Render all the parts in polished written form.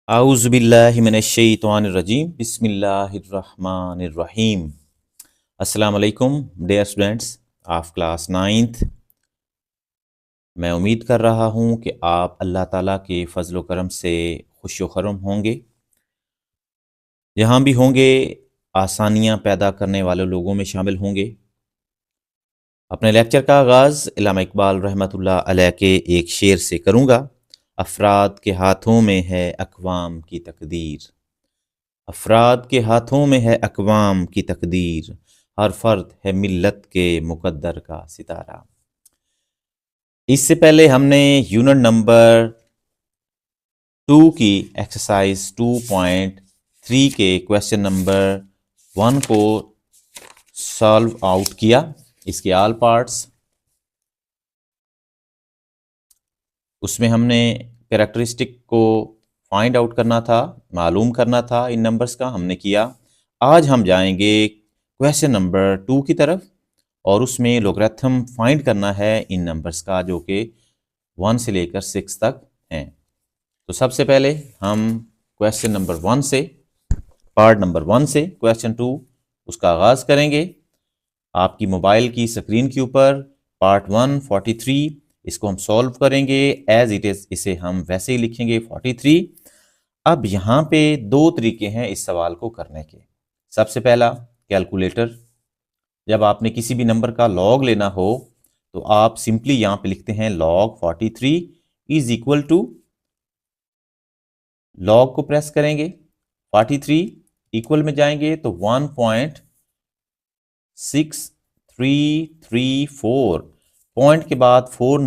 आउज़ुबिल्लाहि मिनश्शैतानिर्रजीम बिस्मिल्लाहिर्रहमानिर्रहीम। अस्सलाम वालेकुम dear students of class 9th। मैं उम्मीद कर रहा हूँ कि आप अल्लाह ताला के फ़ज़ल व करम से खुश व खरम होंगे। जहाँ भी होंगे आसानियाँ पैदा करने वाले लोगों में शामिल होंगे। अपने लेक्चर का आगाज़ इल्लामा इकबाल रहमतुल्लाह अलैह के एक शेर से करूँगा। अफ़राद के हाथों में है अक़वाम की तकदीर, अफ़राद के हाथों में है अक़वाम की तकदीर, हर फ़र्द है मिल्लत के मुक़द्दर का सितारा। इससे पहले हमने यूनिट नंबर 2 की एक्सरसाइज 2.3 के क्वेश्चन नंबर 1 को सॉल्व आउट किया, इसके ऑल पार्ट्स। उसमें हमने कैरेक्टरिस्टिक को फाइंड आउट करना था, मालूम करना था इन नंबर्स का, हमने किया। आज हम जाएंगे क्वेश्चन नंबर 2 की तरफ और उसमें लोगरिथम फाइंड करना है इन नंबर्स का जो कि 1 से लेकर 6 तक हैं। तो सबसे पहले हम क्वेश्चन नंबर 1 से, पार्ट नंबर 1 से क्वेश्चन 2 उसका आगाज़ करेंगे। आपकी मोबाइल की स्क्रीन के ऊपर पार्ट 1 43 इसको हम सॉल्व करेंगे एज इट इज़, इसे हम वैसे ही लिखेंगे 43। अब यहाँ पे दो तरीके हैं इस सवाल को करने के। सबसे पहला कैलकुलेटर, जब आपने किसी भी नंबर का लॉग लेना हो तो आप सिंपली यहाँ पे लिखते हैं log 43 is equal to, log को प्रेस करेंगे 43 इक्वल में जाएंगे तो 1.6334, पॉइंट के बाद 4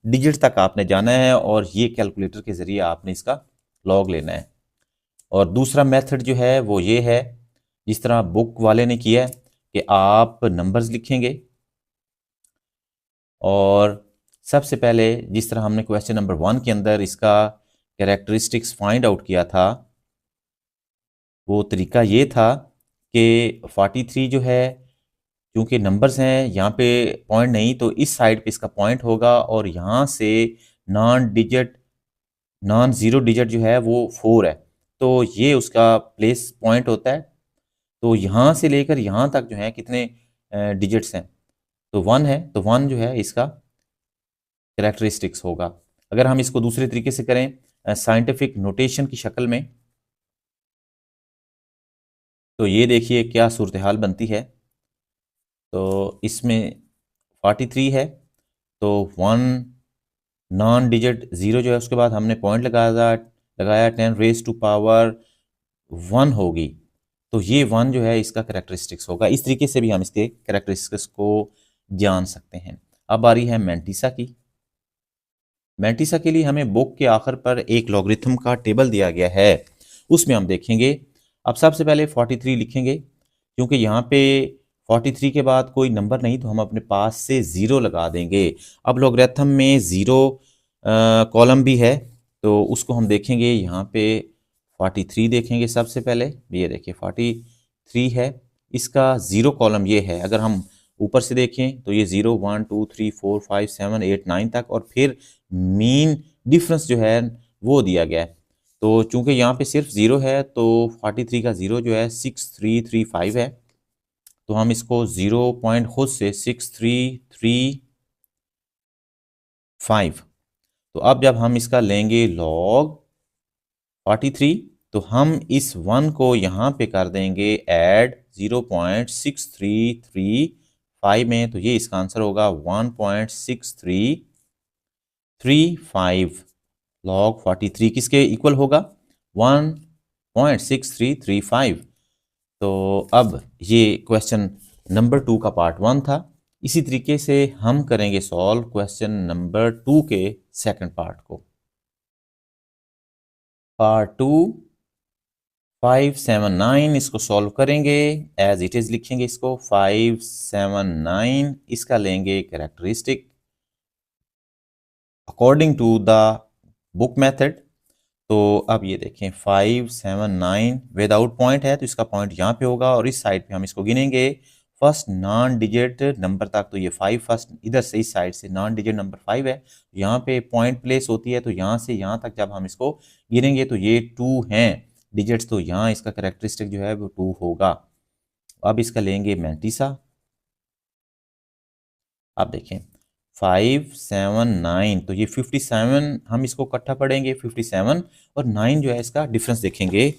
डिजिट तक आपने जाना है और ये कैलकुलेटर के जरिए आपने इसका लॉग लेना है। और दूसरा मेथड जो है वो ये है, जिस तरह बुक वाले ने किया है कि आप नंबर्स लिखेंगे और सबसे पहले जिस तरह हमने क्वेश्चन नंबर 1 के अंदर इसका कैरेक्टरिस्टिक्स फाइंड आउट किया था, वो तरीका ये था कि 43 जो है, क्योंकि नंबर्स हैं यहाँ पे पॉइंट नहीं, तो इस साइड पे इसका पॉइंट होगा और यहाँ से नॉन ज़ीरो डिजिट जो है वो 4 है, तो ये उसका प्लेस पॉइंट होता है। तो यहाँ से लेकर यहाँ तक जो है कितने डिजिट्स हैं, तो 1 है, तो 1 जो है इसका कैरेक्टरिस्टिक्स होगा। अगर हम इसको दूसरे तरीके से करें साइंटिफिक नोटेशन की शक्ल में, तो ये देखिए क्या सूरत हाल बनती है। तो इसमें 43 है तो 1 नॉन डिजिट 0 जो है उसके बाद हमने पॉइंट लगाया 10 रेज टू पावर 1 होगी, तो ये 1 जो है इसका कैरेक्टरिस्टिक्स होगा। इस तरीके से भी हम इसके कैरेक्टरिस्टिक्स को जान सकते हैं। अब बारी है मैंटिसा की। मैंटिसा के लिए हमें बुक के आखिर पर एक लॉगरिथम का टेबल दिया गया है, उसमें हम देखेंगे। अब सबसे पहले 43 लिखेंगे, क्योंकि यहाँ पे 43 के बाद कोई नंबर नहीं तो हम अपने पास से 0 लगा देंगे। अब लॉगरिथम में 0 कॉलम भी है तो उसको हम देखेंगे। यहाँ पे 43 देखेंगे सबसे पहले, ये देखिए 43 है, इसका 0 कॉलम ये है। अगर हम ऊपर से देखें तो ये 0 1 2 3 4 5 7 8 9 तक, और फिर मीन डिफरेंस जो है वो दिया गया है। तो चूंकि यहाँ पे सिर्फ 0 है तो 43 का 0 जो है 6335 है, तो हम इसको 0 पॉइंट खुद से 6335। तो अब जब हम इसका लेंगे लॉग 43 तो हम इस 1 को यहाँ पे कर देंगे ऐड 0.6335 में, तो ये इसका आंसर होगा 1.6335। लॉग 43 किसके इक्वल होगा, 1.6335। तो अब ये क्वेश्चन नंबर 2 का पार्ट 1 था। इसी तरीके से हम करेंगे सॉल्व क्वेश्चन नंबर 2 के सेकंड पार्ट को। पार्ट 2 579 इसको सॉल्व करेंगे, एज इट इज लिखेंगे इसको 579, इसका लेंगे characteristic according to the book method. तो अब ये देखें 579 विदाउट पॉइंट है तो इसका पॉइंट यहाँ पे होगा और इस साइड पे हम इसको गिनेंगे फर्स्ट नॉन डिजिट नंबर तक, तो ये 5 फर्स्ट इधर से इस साइड से नॉन डिजिट नंबर 5 है, यहाँ पे पॉइंट प्लेस होती है, तो यहाँ से यहाँ तक जब हम इसको गिनेंगे तो ये 2 हैं डिजिट्स, तो यहाँ इसका करेक्टरिस्टिक जो है वो 2 होगा। अब इसका लेंगे मैंटिसा। आप देखें 5 7 9, तो ये 57 हम इसको इकट्ठा पढ़ेंगे, 57 और 9 जो है इसका डिफरेंस देखेंगे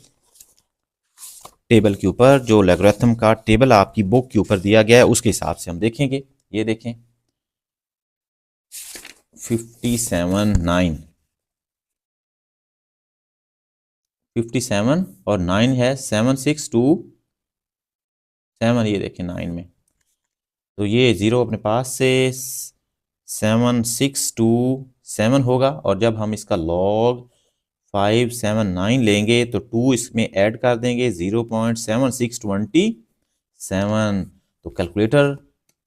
टेबल के ऊपर, जो लॉगरिथम का टेबल आपकी बुक के ऊपर दिया गया है उसके हिसाब से हम देखेंगे। ये देखें 57 9, 57 और 9 है 7 6 2 7, ये देखें 9 में, तो ये 0 अपने पास से 7 6 2 7 होगा, और जब हम इसका लॉग 5 7 9 लेंगे तो 2 इसमें ऐड कर देंगे 0.7627, तो कैलकुलेटर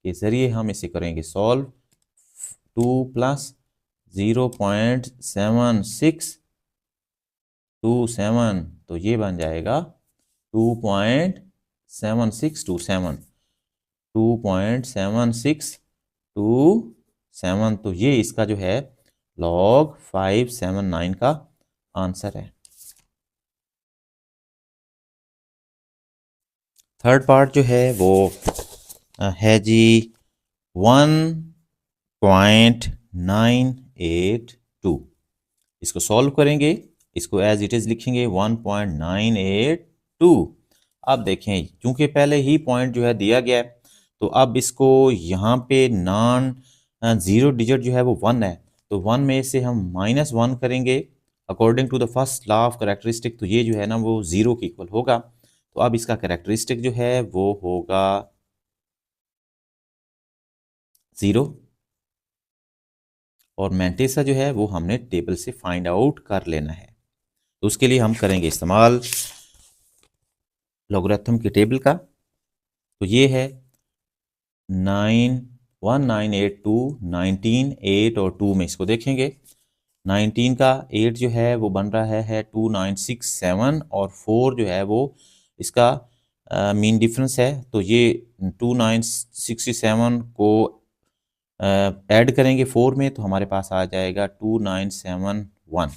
के ज़रिए हम इसे करेंगे सॉल्व। 2 प्लस 0.7627, तो ये बन जाएगा 2.7627, 2.7627, तो ये इसका जो है log 579 का आंसर है। थर्ड पार्ट जो है वो है जी 1.982, इसको सॉल्व करेंगे, इसको एज इट इज लिखेंगे 1.982। अब देखें क्योंकि पहले ही पॉइंट जो है दिया गया है, तो अब इसको यहाँ पे नॉन ज़ीरो डिजिट जो है वो 1 है, तो 1 में से हम -1 करेंगे according to the first law of characteristic, तो ये जो है ना वो 0 के इक्वल होगा। तो अब इसका करेक्टरिस्टिक जो है वो होगा 0, और मैंटिसा जो है वो हमने टेबल से फाइंड आउट कर लेना है। तो उसके लिए हम करेंगे इस्तेमाल लॉगरिथम की टेबल का, तो ये है 1982, 19 8 और 2 में इसको देखेंगे। 19 का 8 जो है वो बन रहा है 2967, और 4 जो है वो इसका मीन डिफरेंस है, तो ये 2967 को ऐड करेंगे 4 में, तो हमारे पास आ जाएगा 2971,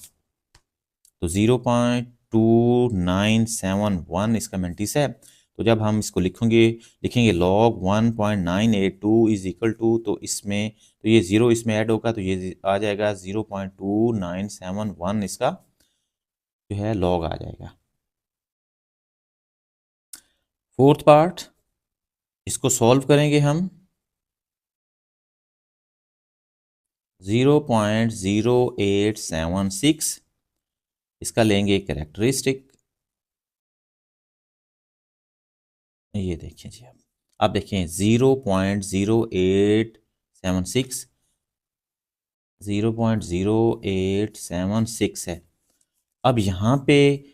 तो 0.2971 इसका मैंटिस है। तो जब हम इसको लिखेंगे log 1.982 इज इक्वल टू, तो इसमें तो ये 0 इसमें ऐड होगा, तो ये आ जाएगा 0.2971 इसका जो है log आ जाएगा। फोर्थ पार्ट, इसको सॉल्व करेंगे हम 0.0876, इसका लेंगे कैरेक्टरिस्टिक। ये देखिए जी, आप देखें 0.0876, 0.0876 है। अब यहाँ पे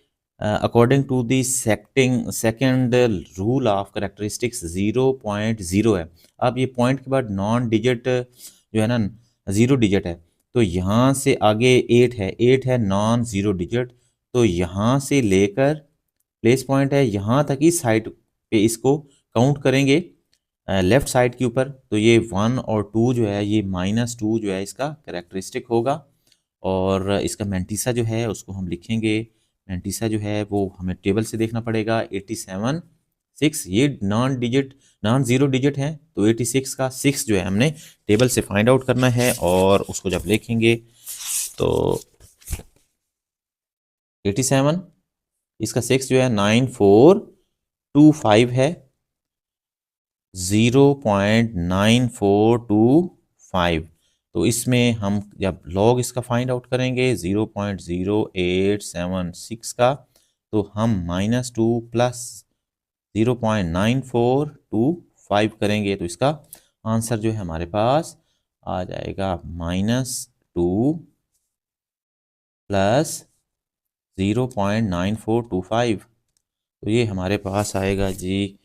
according to the second rule of characteristics 0.0 है। अब ये पॉइंट के बाद नॉन डिजिट जो है ना 0 डिजिट है, तो यहाँ से आगे 8 है, 8 है नॉन 0 डिजिट, तो यहाँ से लेकर प्लेस पॉइंट है यहाँ तक इस साइड पे इसको काउंट करेंगे लेफ्ट साइड के ऊपर, तो ये 1 और 2 जो है ये -2 जो है इसका करेक्टरिस्टिक होगा, और इसका मैंटिसा जो है उसको हम लिखेंगे, मैंटिसा जो है वो हमें टेबल से देखना पड़ेगा 87 6, ये नॉन ज़ीरो डिजिट है, तो 86 का 6 जो है हमने टेबल से फाइंड आउट करना है, और उसको जब लिखेंगे तो 87 इसका 6 जो है 9425 है, 0.9425, तो इसमें हम जब लॉग इसका फाइंड आउट करेंगे 0.0876 का, तो हम -2 प्लस 0.9425 करेंगे, तो इसका आंसर जो है हमारे पास आ जाएगा -2 प्लस 0.9425, तो ये हमारे पास आएगा जी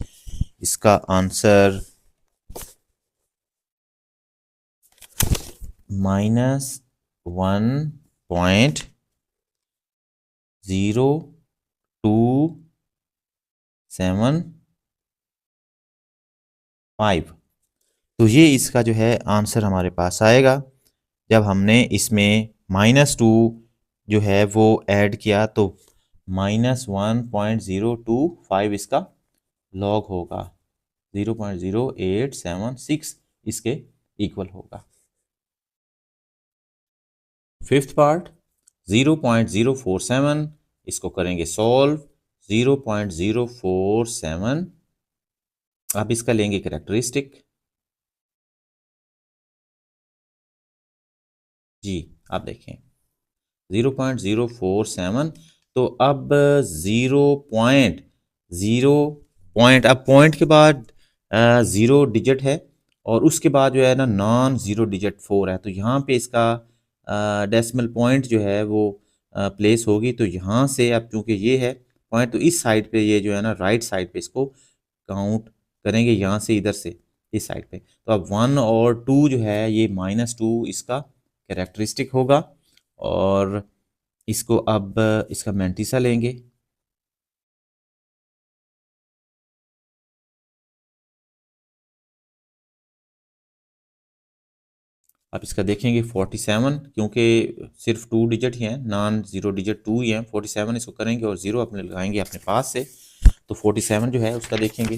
इसका आंसर -1.027 5। तो ये इसका जो है आंसर हमारे पास आएगा जब हमने इसमें -2 जो है वो ऐड किया, तो -1.025 इसका लॉग होगा, 0.0876 इसके इक्वल होगा। फिफ्थ पार्ट 0.047, इसको करेंगे सॉल्व। 0.047, अब इसका लेंगे कैरेक्टरिस्टिक। जी आप देखें 0.047, तो अब 0.0 अब पॉइंट के बाद 0 डिजिट है और उसके बाद जो है ना नॉन 0 डिजिट 4 है, तो यहाँ पे इसका डेसिमल पॉइंट जो है वो प्लेस होगी। तो यहाँ से अब चूंकि ये है पॉइंट, तो इस साइड पे ये जो है ना राइट साइड पे इसको काउंट करेंगे, यहाँ से इधर से इस साइड पे। तो अब 1 और 2 जो है ये -2 इसका कैरेक्टरिस्टिक होगा, और इसको अब इसका मैंटिसा लेंगे। आप इसका देखेंगे 47, क्योंकि सिर्फ 2 डिजिट ही हैं, नॉन 0 डिजिट 2 ही हैं। 47 इसको करेंगे और 0 अपने लगाएंगे अपने पास से, तो 47 जो है उसका देखेंगे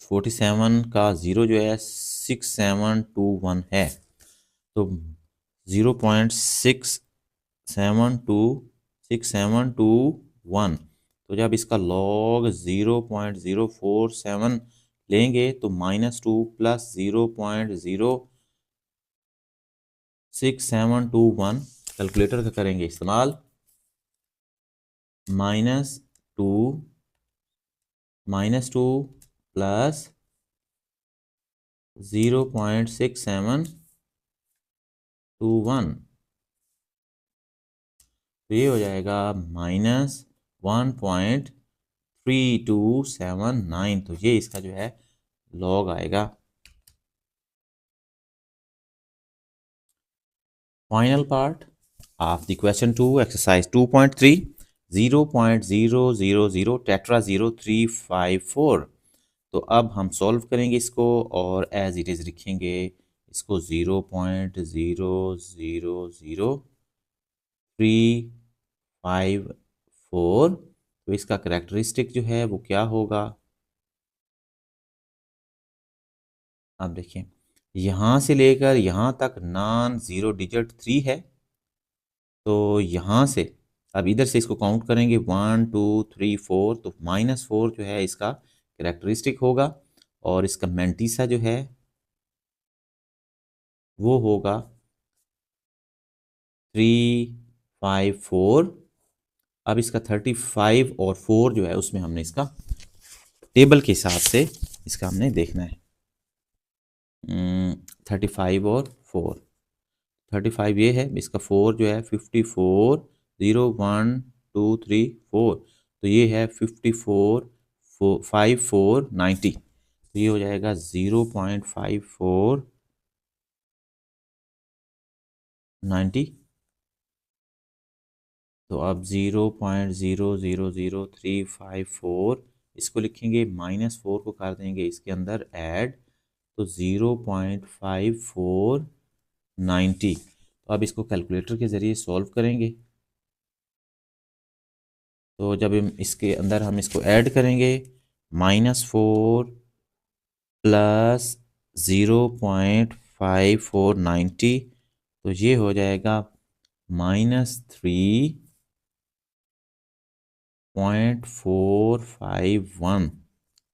47 का 0 जो है 6721 है, तो 0.6721, तो जब इसका लॉग 0.047 लेंगे तो -2 प्लस 0.06721 कैलकुलेटर का करेंगे इस्तेमाल। -2 प्लस 0.6721, तो ये हो जाएगा -1.3279, तो ये इसका जो है लॉग आएगा। Final part of the question 2 exercise 2.3 0.000 tetra 0354। तो अब हम सॉल्व करेंगे इसको और एज इट इज़ लिखेंगे इसको 0.00035 तो इसका करेक्टरिस्टिक जो है वो क्या होगा। अब देखिए यहाँ से लेकर यहाँ तक नॉन 0 डिजिट 3 है, तो यहाँ से अब इधर से इसको काउंट करेंगे 1 2 3 4, तो -4 जो है इसका करेक्टरिस्टिक होगा, और इसका मैंटिसा जो है वो होगा 354। अब इसका 35 और 4 जो है उसमें हमने इसका टेबल के हिसाब से इसका हमने देखना है। 35 और 4, 35 ये है, इसका 4 जो है 54 0 1 2 3 4, तो ये है 54 5 4 90, तो ये हो जाएगा 0.5490। तो अब 0.000354 इसको लिखेंगे, -4 को कर देंगे इसके अंदर ऐड, तो 0.5490। तो अब इसको कैलकुलेटर के ज़रिए सॉल्व करेंगे, तो जब इसके अंदर हम इसको ऐड करेंगे -4 प्लस 0.5490, तो ये हो जाएगा -3.451,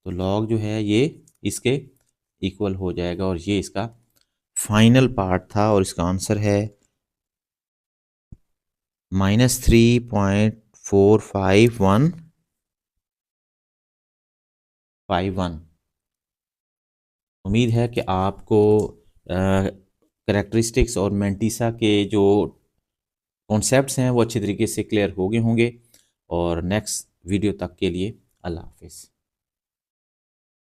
तो लॉग जो है ये इसके इक्वल हो जाएगा, और ये इसका फाइनल पार्ट था, और इसका आंसर है -3.45151। उम्मीद है कि आपको करेक्टरिस्टिक्स और मैंटिसा के जो कॉन्सेप्ट्स हैं वो अच्छे तरीके से क्लियर हो गए होंगे, और नेक्स्ट वीडियो तक के लिए अल्लाह हाफिज़।